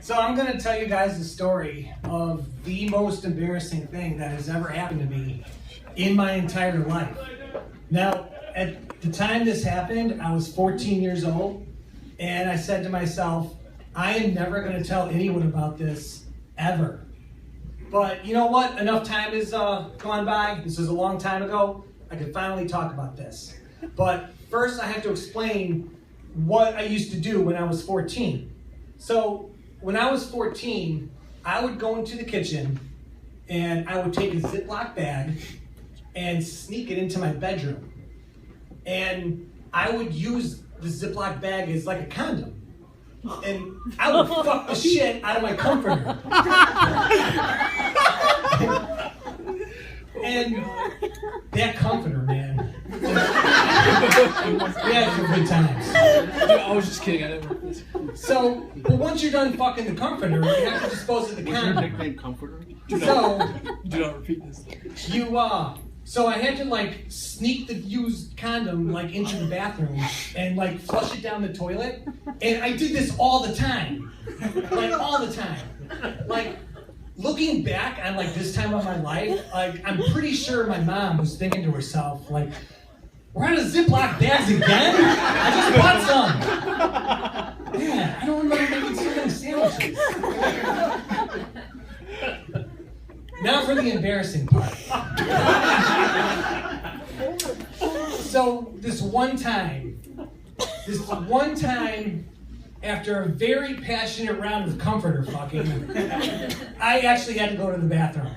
So I'm going to tell you guys the story of the most embarrassing thing that has ever happened to me in my entire life. Now, at the time this happened, I was 14 years old, and I said to myself, I am never going to tell anyone about this, ever. But you know what? Enough time has gone by. This was a long time ago. I could finally talk about this. But first, I have to explain what I used to do when I was 14. So, when I was 14, I would go into the kitchen and I would take a Ziploc bag and sneak it into my bedroom. And I would use the Ziploc bag as like a condom. And I would fuck the shit out of my comforter. And that comforter, man. Yeah, for good times. Dude, I was just kidding. I didn't. So, but once you're done fucking the comforter, you have to dispose of the What's condom. your nickname, Comforter? Do not repeat this. So I had to like sneak the used condom like into the bathroom and like flush it down the toilet. And I did this all the time. Like all the time. Like looking back on like this time of my life, like I'm pretty sure my mom was thinking to herself, like, we're out of Ziploc bags again? I just bought some. Man, I don't remember making so many sandwiches. Now for the embarrassing part. So this one time, after a very passionate round of comforter fucking, I actually had to go to the bathroom.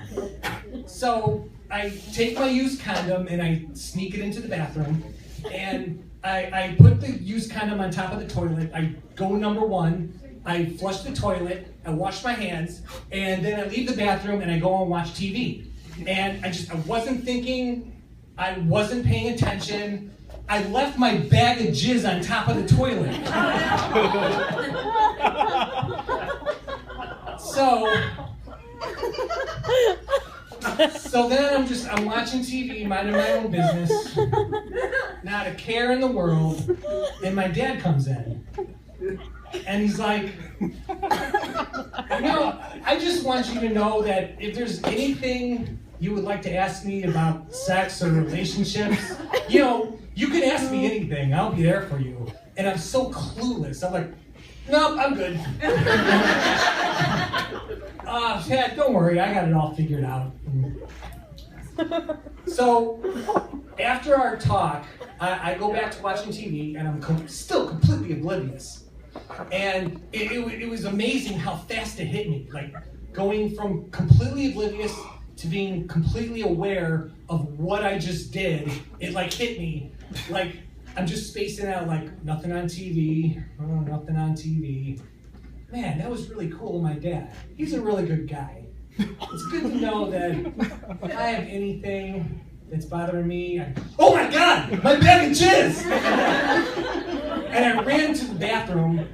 So I take my used condom and I sneak it into the bathroom, and I put the used condom on top of the toilet. I go number one, I flush the toilet, I wash my hands, and then I leave the bathroom and I go and watch TV. And I wasn't thinking, I wasn't paying attention. I left my bag of jizz on top of the toilet. So then I'm watching TV, minding my own business, not a care in the world, and my dad comes in. And he's like, I just want you to know that if there's anything you would like to ask me about sex or relationships, you can ask me anything. I'll be there for you. And I'm so clueless. I'm like, nope, I'm good. Yeah, don't worry. I got it all figured out. So after our talk, I go back to watching TV, and I'm still completely oblivious. And it was amazing how fast it hit me. Like going from completely oblivious to being completely aware of what I just did. It like hit me. Like I'm just spacing out, like nothing on TV. Oh, nothing on TV. Man, that was really cool of my dad. He's a really good guy. It's good to know that if I have anything that's bothering me, oh my God, my bag of jizz! And I ran to the bathroom,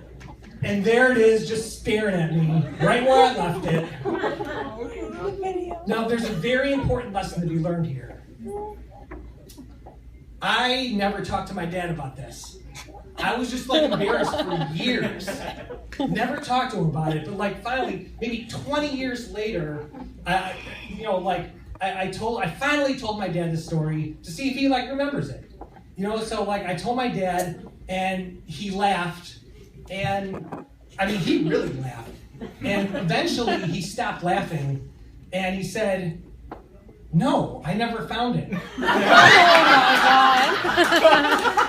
and there it is, just staring at me, right where I left it. Now, there's a very important lesson to be learned here. I never talked to my dad about this. I was just like embarrassed for years. Never talked to him about it, but like finally, maybe 20 years later, I finally told my dad the story to see if he like remembers it. So like I told my dad, and he laughed, and I mean he really laughed. And eventually he stopped laughing, and he said, "No, I never found it." Oh my God.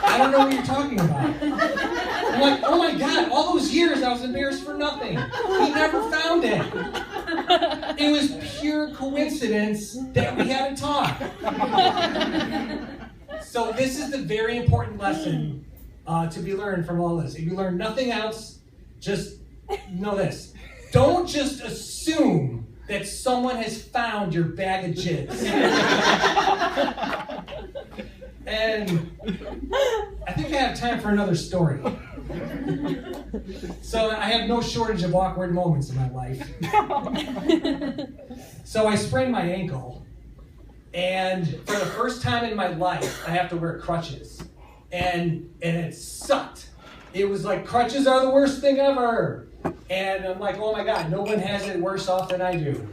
I don't know what you're talking about. I'm like, oh my God, all those years I was embarrassed for nothing. He never found it. It was pure coincidence that we had a talk. So this is the very important lesson to be learned from all this. If you learn nothing else, just know this. Don't just assume that someone has found your bag of jizz. And I think I have time for another story. So I have no shortage of awkward moments in my life. So I sprained my ankle, and for the first time in my life, I have to wear crutches. And it sucked. It was like, crutches are the worst thing ever. And I'm like, oh my God, no one has it worse off than I do.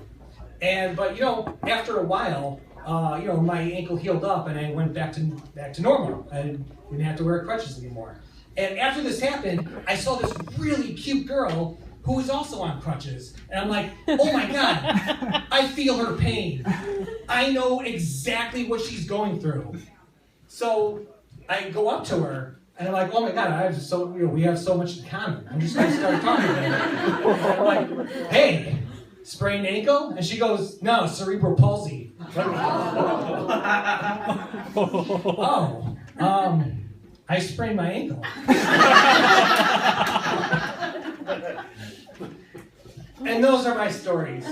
But after a while, my ankle healed up and I went back to normal. I didn't have to wear crutches anymore. And after this happened, I saw this really cute girl who was also on crutches. And I'm like, oh my God, I feel her pain. I know exactly what she's going through. So I go up to her and I'm like, oh my God, we have so much in common. I'm just gonna start talking to her. And I'm like, hey, sprained ankle? And she goes, no, cerebral palsy. I sprained my ankle. And those are my stories.